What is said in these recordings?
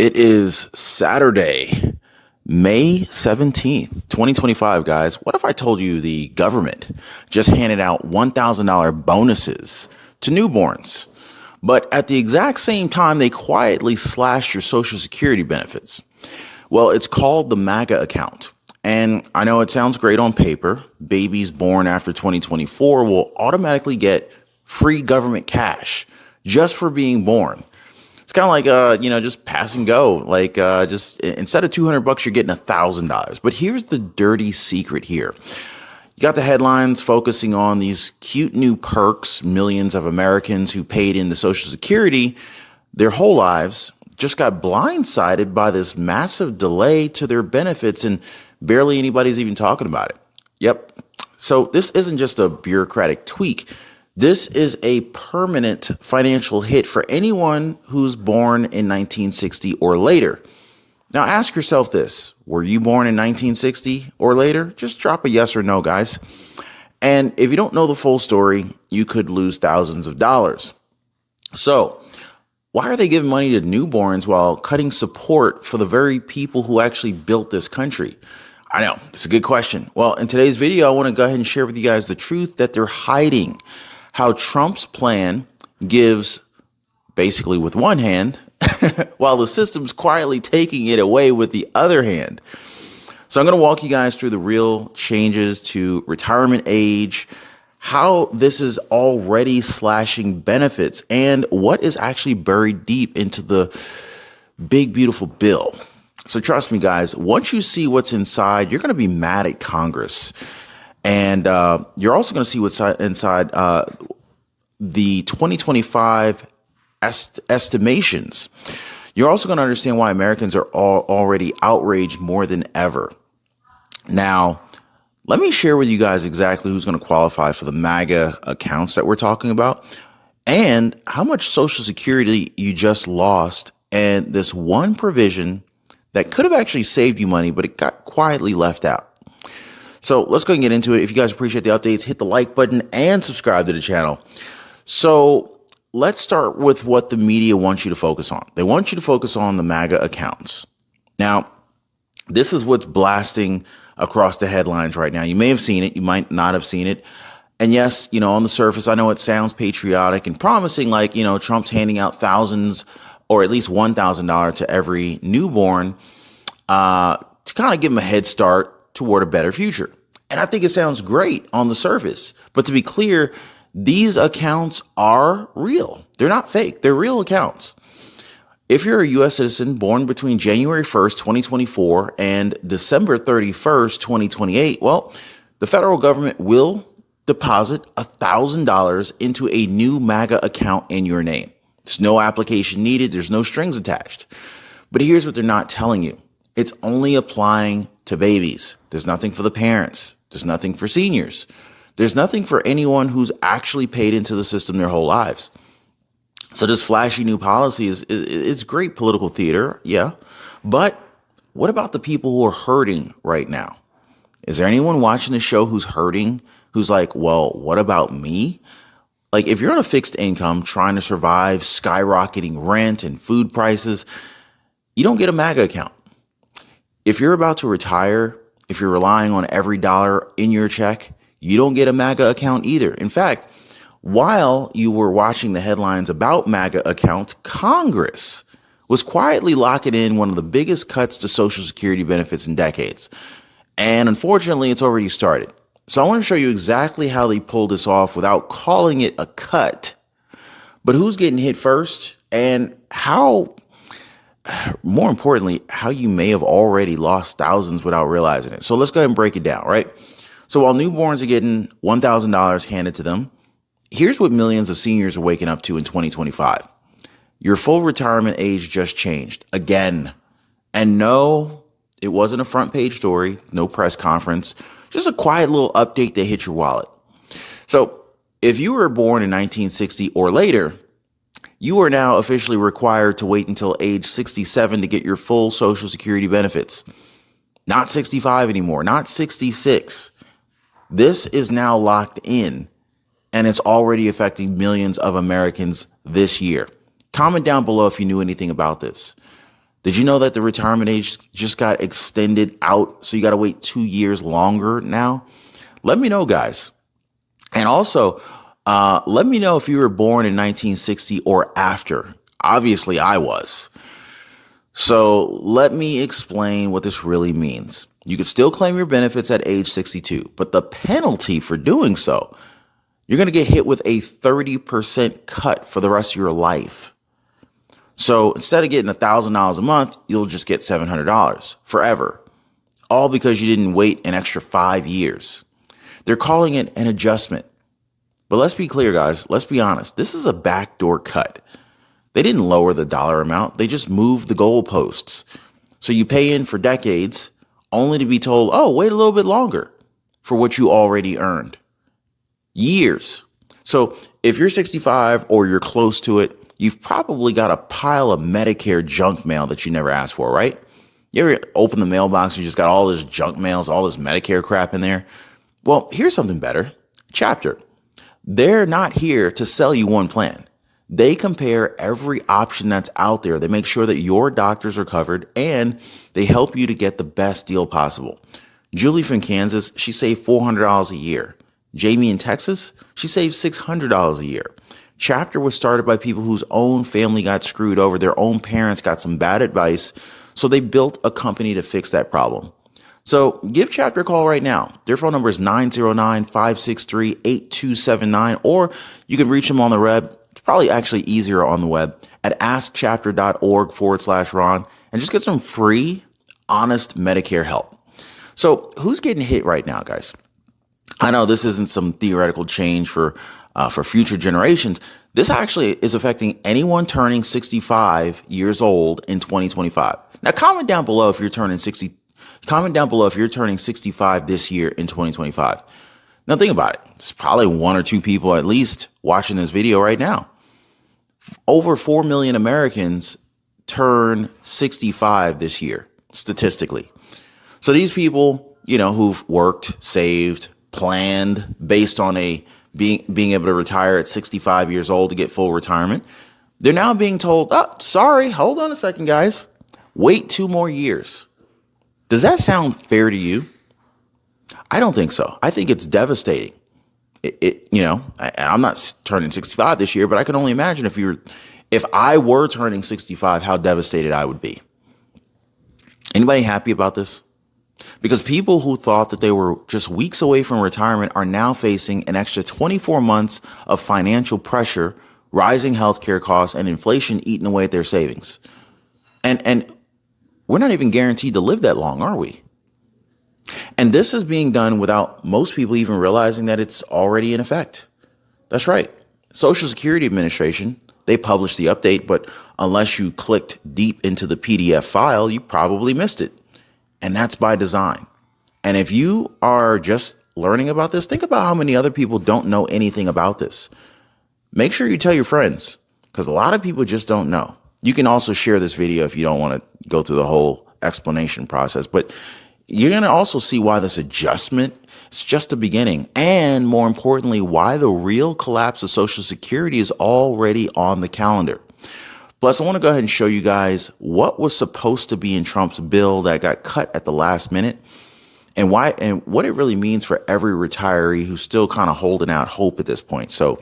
It is Saturday, May 17th, 2025, guys. What if I told you the government just handed out $1,000 bonuses to newborns, but at the exact same time, they quietly slashed your Social Security benefits? Well, it's called the MAGA account. And I know it sounds great on paper. Babies born after 2024 will automatically get free government cash just for being born. It's kind of like, just pass and go. Like, just instead of $200, you're getting $1,000. But here's the dirty secret here. You got the headlines focusing on these cute new perks. Millions of Americans who paid into Social Security their whole lives just got blindsided by this massive delay to their benefits, and barely anybody's even talking about it. Yep. So this isn't just a bureaucratic tweak. This is a permanent financial hit for anyone who's born in 1960 or later. Now ask yourself this: were you born in 1960 or later? Just drop a yes or no, guys. And if you don't know the full story, you could lose thousands of dollars. So why are they giving money to newborns while cutting support for the very people who actually built this country? I know, it's a good question. Well, in today's video, I want to go ahead and share with you guys the truth that they're hiding. How Trump's plan gives basically with one hand, while the system's quietly taking it away with the other hand. So I'm going to walk you guys through the real changes to retirement age, how this is already slashing benefits, and what is actually buried deep into the big, beautiful bill. So trust me, guys, once you see what's inside, you're going to be mad at Congress. And you're also going to see what's inside the 2025 estimations. You're also going to understand why Americans are already outraged more than ever. Now, let me share with you guys exactly who's going to qualify for the MAGA accounts that we're talking about, and how much Social Security you just lost, and this one provision that could have actually saved you money, but it got quietly left out. So let's go and get into it. If you guys appreciate the updates, hit the like button and subscribe to the channel. So let's start with what the media wants you to focus on. They want you to focus on the MAGA accounts. Now, this is what's blasting across the headlines right now. You may have seen it. You might not have seen it. And yes, on the surface, I know it sounds patriotic and promising, like, Trump's handing out thousands or at least $1,000 to every newborn to kind of give them a head start toward a better future. And I think it sounds great on the surface. But to be clear, these accounts are real. They're not fake. They're real accounts. If you're a U.S. citizen born between January 1st, 2024 and December 31st, 2028, well, the federal government will deposit $1,000 into a new MAGA account in your name. There's no application needed. There's no strings attached. But here's what they're not telling you. It's only applying to babies. There's nothing for the parents. There's nothing for seniors. There's nothing for anyone who's actually paid into the system their whole lives. So this flashy new policy it's great political theater, yeah. But what about the people who are hurting right now? Is there anyone watching the show who's hurting, who's like, well, what about me? Like, if you're on a fixed income trying to survive skyrocketing rent and food prices, you don't get a MAGA account. If you're about to retire, if you're relying on every dollar in your check, you don't get a MAGA account either. In fact, while you were watching the headlines about MAGA accounts, Congress was quietly locking in one of the biggest cuts to Social Security benefits in decades. And unfortunately, it's already started. So I want to show you exactly how they pulled this off without calling it a cut. But who's getting hit first, and how, more importantly, how you may have already lost thousands without realizing it. So let's go ahead and break it down, right? So while newborns are getting $1,000 handed to them, here's what millions of seniors are waking up to in 2025. Your full retirement age just changed again. And no, it wasn't a front page story, no press conference, just a quiet little update that hit your wallet. So if you were born in 1960 or later, you are now officially required to wait until age 67 to get your full Social Security benefits. Not 65 anymore, not 66. This is now locked in, and it's already affecting millions of Americans this year. Comment down below if you knew anything about this. Did you know that the retirement age just got extended out? So you got to wait 2 years longer now? Let me know, guys. And also, let me know if you were born in 1960 or after. Obviously, I was. So let me explain what this really means. You can still claim your benefits at age 62, but the penalty for doing so, you're going to get hit with a 30% cut for the rest of your life. So instead of getting $1,000 a month, you'll just get $700 forever, all because you didn't wait an extra 5 years. They're calling it an adjustment. But let's be clear, guys. Let's be honest. This is a backdoor cut. They didn't lower the dollar amount. They just moved the goalposts. So you pay in for decades only to be told, oh, wait a little bit longer for what you already earned. Years. So if you're 65 or you're close to it, you've probably got a pile of Medicare junk mail that you never asked for, right? You ever open the mailbox, you just got all this junk mails, all this Medicare crap in there? Well, here's something better. Chapter. They're not here to sell you one plan. They compare every option that's out there. They make sure that your doctors are covered and they help you to get the best deal possible. Julie from Kansas, she saved $400 a year. Jamie in Texas, she saved $600 a year. Chapter was started by people whose own family got screwed over. Their own parents got some bad advice. So they built a company to fix that problem. So give Chapter a call right now. Their phone number is 909-563-8279, or you can reach them on the web. It's probably actually easier on the web at askchapter.org/Ron, and just get some free, honest Medicare help. So who's getting hit right now, guys? I know this isn't some theoretical change for future generations. This actually is affecting anyone turning 65 years old in 2025. Now, comment down below if you're turning 60. Comment down below if you're turning 65 this year in 2025. Now, think about it. There's probably 1 or 2 people at least watching this video right now. Over 4 million Americans turn 65 this year, statistically. So these people, who've worked, saved, planned based on being able to retire at 65 years old to get full retirement, they're now being told, oh, sorry, hold on a second, guys. Wait 2 more years. Does that sound fair to you? I don't think so. I think it's devastating. And I'm not turning 65 this year, but I can only imagine if I were turning 65, how devastated I would be. Anybody happy about this? Because people who thought that they were just weeks away from retirement are now facing an extra 24 months of financial pressure, rising healthcare costs, and inflation eating away at their savings. And we're not even guaranteed to live that long, are we? And this is being done without most people even realizing that it's already in effect. That's right. Social Security Administration, they published the update, but unless you clicked deep into the PDF file, you probably missed it. And that's by design. And if you are just learning about this, think about how many other people don't know anything about this. Make sure you tell your friends, because a lot of people just don't know. You can also share this video if you don't want to go through the whole explanation process, but you're going to also see why this adjustment is just the beginning. And more importantly, why the real collapse of Social Security is already on the calendar. Plus, I want to go ahead and show you guys what was supposed to be in Trump's bill that got cut at the last minute and why, and what it really means for every retiree who's still kind of holding out hope at this point. So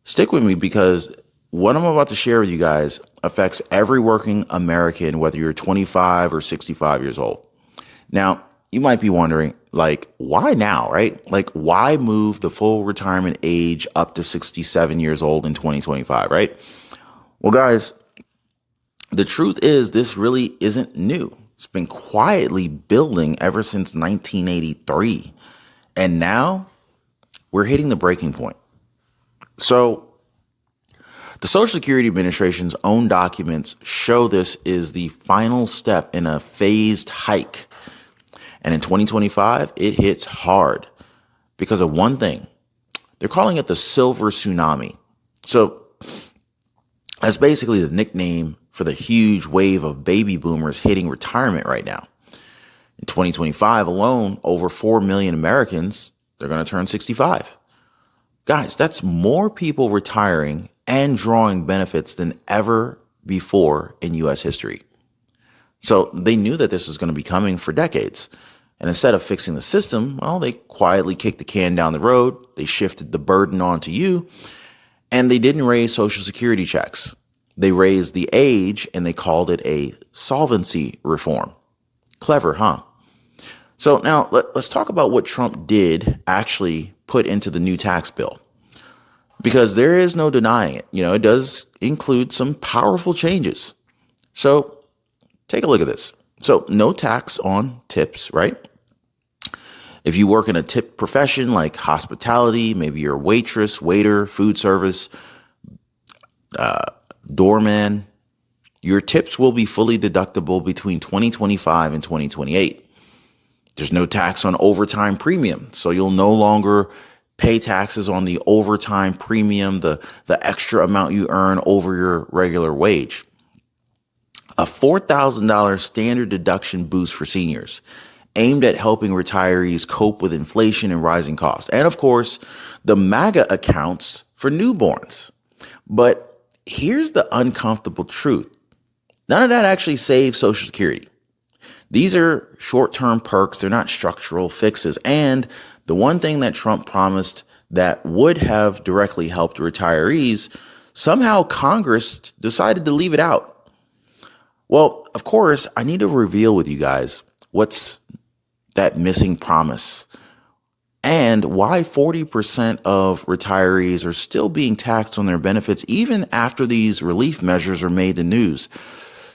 stick with me, because what I'm about to share with you guys affects every working American, whether you're 25 or 65 years old. Now, you might be wondering, why now, right? Why move the full retirement age up to 67 years old in 2025, right? Well, guys, the truth is this really isn't new. It's been quietly building ever since 1983. And now we're hitting the breaking point. So the Social Security Administration's own documents show this is the final step in a phased hike. And in 2025, it hits hard because of one thing. They're calling it the silver tsunami. So that's basically the nickname for the huge wave of baby boomers hitting retirement right now. In 2025 alone, over 4 million Americans, they're going to turn 65. Guys, that's more people retiring and drawing benefits than ever before in U.S. history. So they knew that this was going to be coming for decades. And instead of fixing the system, well, they quietly kicked the can down the road. They shifted the burden onto you, and they didn't raise Social Security checks. They raised the age, and they called it a solvency reform. Clever, huh? So now let's talk about what Trump did actually put into the new tax bill, because there is no denying it. It does include some powerful changes. So take a look at this. So no tax on tips, right? If you work in a tip profession like hospitality, maybe you're a waitress, waiter, food service, doorman, your tips will be fully deductible between 2025 and 2028. There's no tax on overtime premium, so you'll no longer pay taxes on the overtime premium, the extra amount you earn over your regular wage. A $4,000 standard deduction boost for seniors, aimed at helping retirees cope with inflation and rising costs. And of course, the MAGA accounts for newborns. But here's the uncomfortable truth. None of that actually saves Social Security. These are short-term perks. They're not structural fixes. And the one thing that Trump promised that would have directly helped retirees, somehow Congress decided to leave it out. Well, of course, I need to reveal with you guys what's that missing promise and why 40% of retirees are still being taxed on their benefits even after these relief measures are made the news.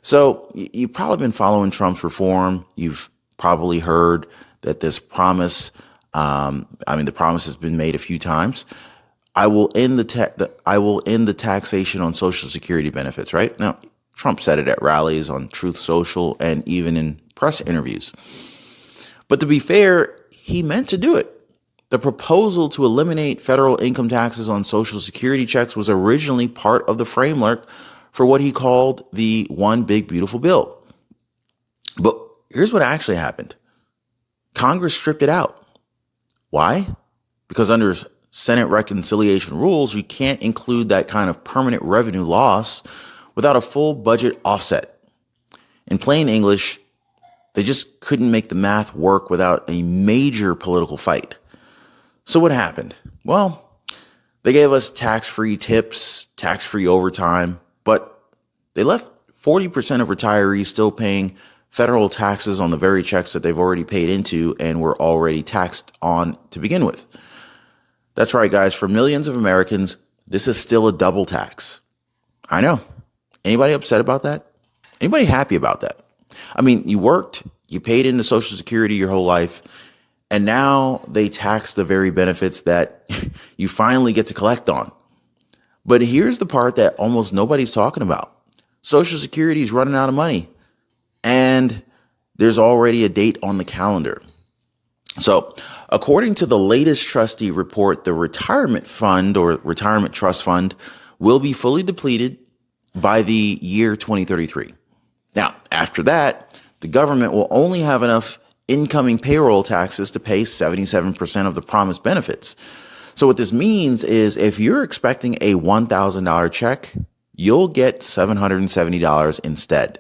So you've probably been following Trump's reform. You've probably heard that this promise, the promise has been made a few times. I will end the taxation on Social Security benefits, right? Now, Trump said it at rallies, on Truth Social, and even in press interviews. But to be fair, he meant to do it. The proposal to eliminate federal income taxes on Social Security checks was originally part of the framework for what he called the One Big Beautiful Bill. But here's what actually happened. Congress stripped it out. Why? Because under Senate reconciliation rules, you can't include that kind of permanent revenue loss without a full budget offset. In plain English, they just couldn't make the math work without a major political fight. So what happened? Well, they gave us tax-free tips, tax-free overtime, but they left 40% of retirees still paying federal taxes on the very checks that they've already paid into and were already taxed on to begin with. That's right, guys. For millions of Americans, this is still a double tax. I know. Anybody upset about that? Anybody happy about that? I mean, you worked, you paid into Social Security your whole life, and now they tax the very benefits that you finally get to collect on. But here's the part that almost nobody's talking about. Social Security is running out of money, and there's already a date on the calendar. So according to the latest trustee report, the retirement fund or retirement trust fund will be fully depleted by the year 2033. Now, after that, the government will only have enough incoming payroll taxes to pay 77% of the promised benefits. So what this means is if you're expecting a $1,000 check, you'll get $770 instead.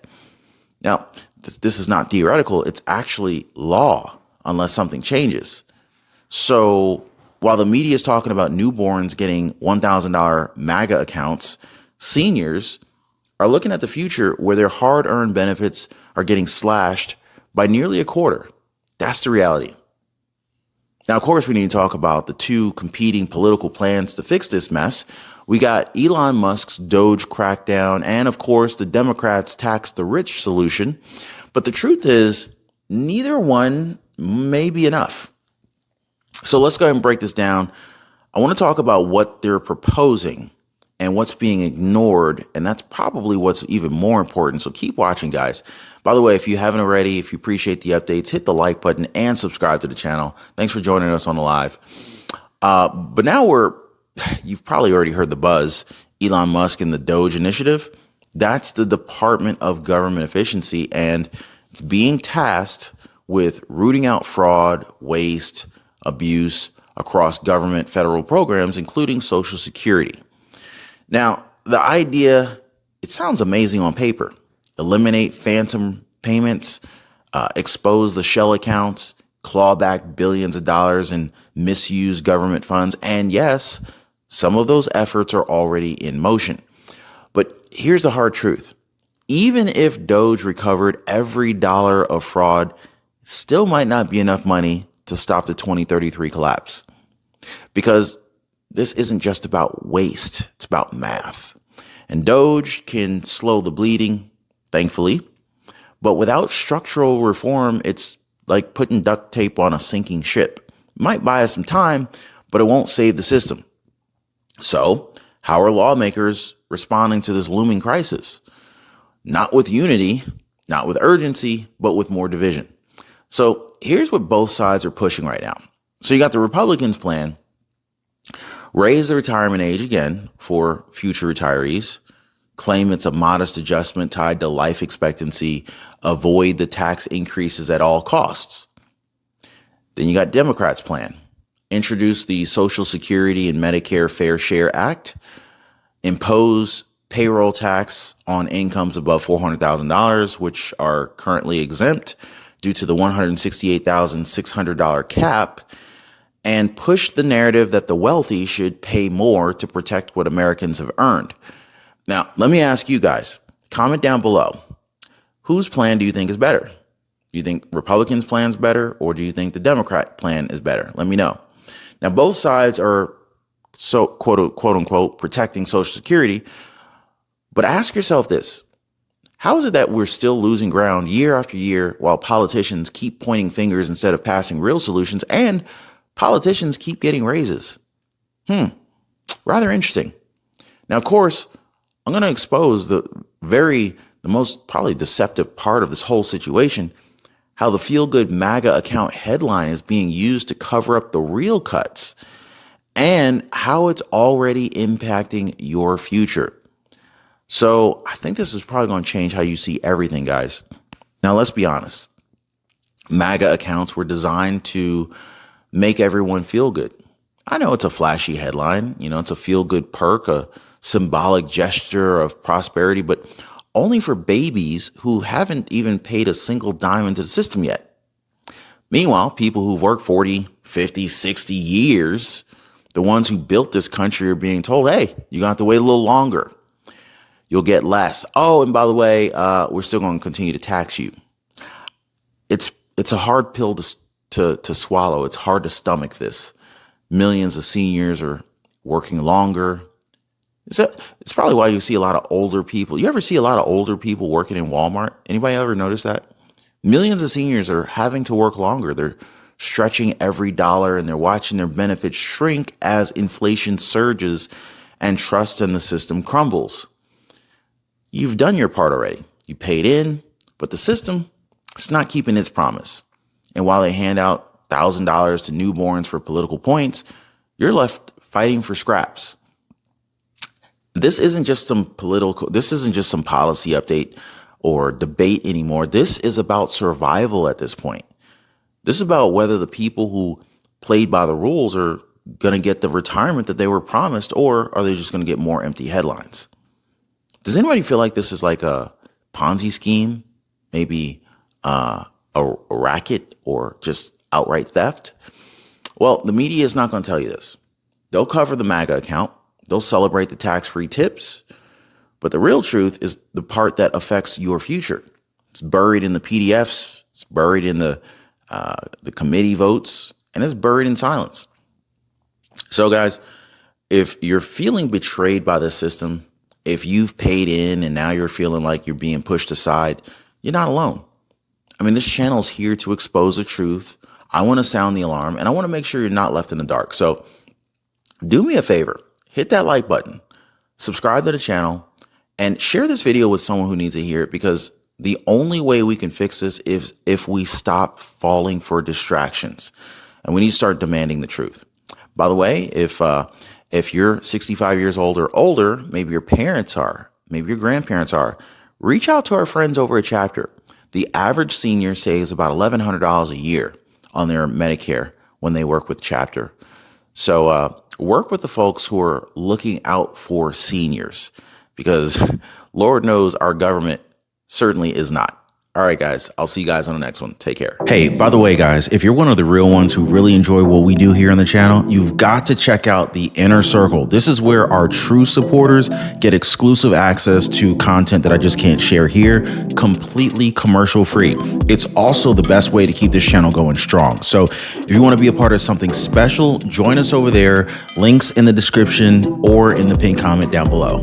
Now, this is not theoretical. It's actually law unless something changes. So while the media is talking about newborns getting $1,000 MAGA accounts, seniors are looking at the future where their hard-earned benefits are getting slashed by nearly a quarter. That's the reality. Now, of course, we need to talk about the two competing political plans to fix this mess. We got Elon Musk's Doge crackdown and, of course, the Democrats' tax the rich solution. But the truth is, neither one may be enough. So let's go ahead and break this down. I want to talk about what they're proposing and what's being ignored. And that's probably what's even more important. So keep watching, guys. By the way, if you haven't already, if you appreciate the updates, hit the like button and subscribe to the channel. Thanks for joining us on the live. But now you've probably already heard the buzz, Elon Musk and the Doge initiative. That's the Department of Government Efficiency, and it's being tasked with rooting out fraud, waste, abuse across government federal programs, including Social Security. Now, the idea, it sounds amazing on paper. Eliminate phantom payments, expose the shell accounts, claw back billions of dollars and misuse government funds. And yes, some of those efforts are already in motion. But here's the hard truth. Even if Doge recovered every dollar of fraud, still might not be enough money to stop the 2033 collapse. Because this isn't just about waste, it's about math. And Doge can slow the bleeding, thankfully. But without structural reform, it's like putting duct tape on a sinking ship. It might buy us some time, but it won't save the system. So, how are lawmakers responding to this looming crisis? Not with unity, not with urgency, but with more division. So, here's what both sides are pushing right now. So, you got the Republicans' plan: raise the retirement age again for future retirees, claim it's a modest adjustment tied to life expectancy, avoid the tax increases at all costs. Then you got Democrats' plan: introduce the Social Security and Medicare Fair Share Act, impose payroll tax on incomes above $400,000, which are currently exempt due to the $168,600 cap, and push the narrative that the wealthy should pay more to protect what Americans have earned. Now, let me ask you guys, comment down below. Whose plan do you think is better? Do you think Republicans' plan is better, or do you think the Democrat plan is better? Let me know. Now, both sides are so quote unquote protecting Social Security, but ask yourself this: how is it that we're still losing ground year after year while politicians keep pointing fingers instead of passing real solutions, and politicians keep getting raises? Rather interesting. Now, of course, I'm going to expose the most probably deceptive part of this whole situation: how the feel-good MAGA account headline is being used to cover up the real cuts, and how it's already impacting your future. So I think this is probably going to change how you see everything, guys. Now, let's be honest. MAGA accounts were designed to make everyone feel good. I know it's a flashy headline. It's a feel-good perk, a symbolic gesture of prosperity, but only for babies who haven't even paid a single dime into the system yet. Meanwhile, people who've worked 40, 50, 60 years, the ones who built this country, are being told, hey, you got to wait a little longer. You'll get less. Oh, and by the way, we're still going to continue to tax you. It's a hard pill to swallow. It's hard to stomach this. Millions of seniors are working longer. It's probably why you see a lot of older people. You ever see a lot of older people working in Walmart? Anybody ever notice that? Millions of seniors are having to work longer. They're stretching every dollar, and they're watching their benefits shrink as inflation surges and trust in the system crumbles. You've done your part already. You paid in, but the system, it's not keeping its promise. And while they hand out $1,000 to newborns for political points, you're left fighting for scraps. This isn't just some policy update or debate anymore. This is about survival at this point. This is about whether the people who played by the rules are going to get the retirement that they were promised, or are they just going to get more empty headlines? Does anybody feel like this is like a Ponzi scheme, maybe a racket, or just outright theft? Well, the media is not going to tell you this. They'll cover the MAGA account. They'll celebrate the tax-free tips. But the real truth is the part that affects your future. It's buried in the PDFs. It's buried in the committee votes, and it's buried in silence. So, guys, if you're feeling betrayed by the system, if you've paid in and now you're feeling like you're being pushed aside, you're not alone. I mean, this channel is here to expose the truth. I want to sound the alarm, and I want to make sure you're not left in the dark. So do me a favor, hit that like button, subscribe to the channel, and share this video with someone who needs to hear it, because the only way we can fix this is if we stop falling for distractions, and we need to start demanding the truth. By the way, if you're 65 years old or older, maybe your parents are, maybe your grandparents are, reach out to our friends over at Chapter. The average senior saves about $1,100 a year on their Medicare when they work with Chapter. So work with the folks who are looking out for seniors, because Lord knows our government certainly is not. All right, guys, I'll see you guys on the next one. Take care. Hey, by the way, guys, if you're one of the real ones who really enjoy what we do here on the channel, you've got to check out the Inner Circle. This is where our true supporters get exclusive access to content that I just can't share here, completely commercial free. It's also the best way to keep this channel going strong. So if you want to be a part of something special, join us over there. Links in the description or in the pinned comment down below.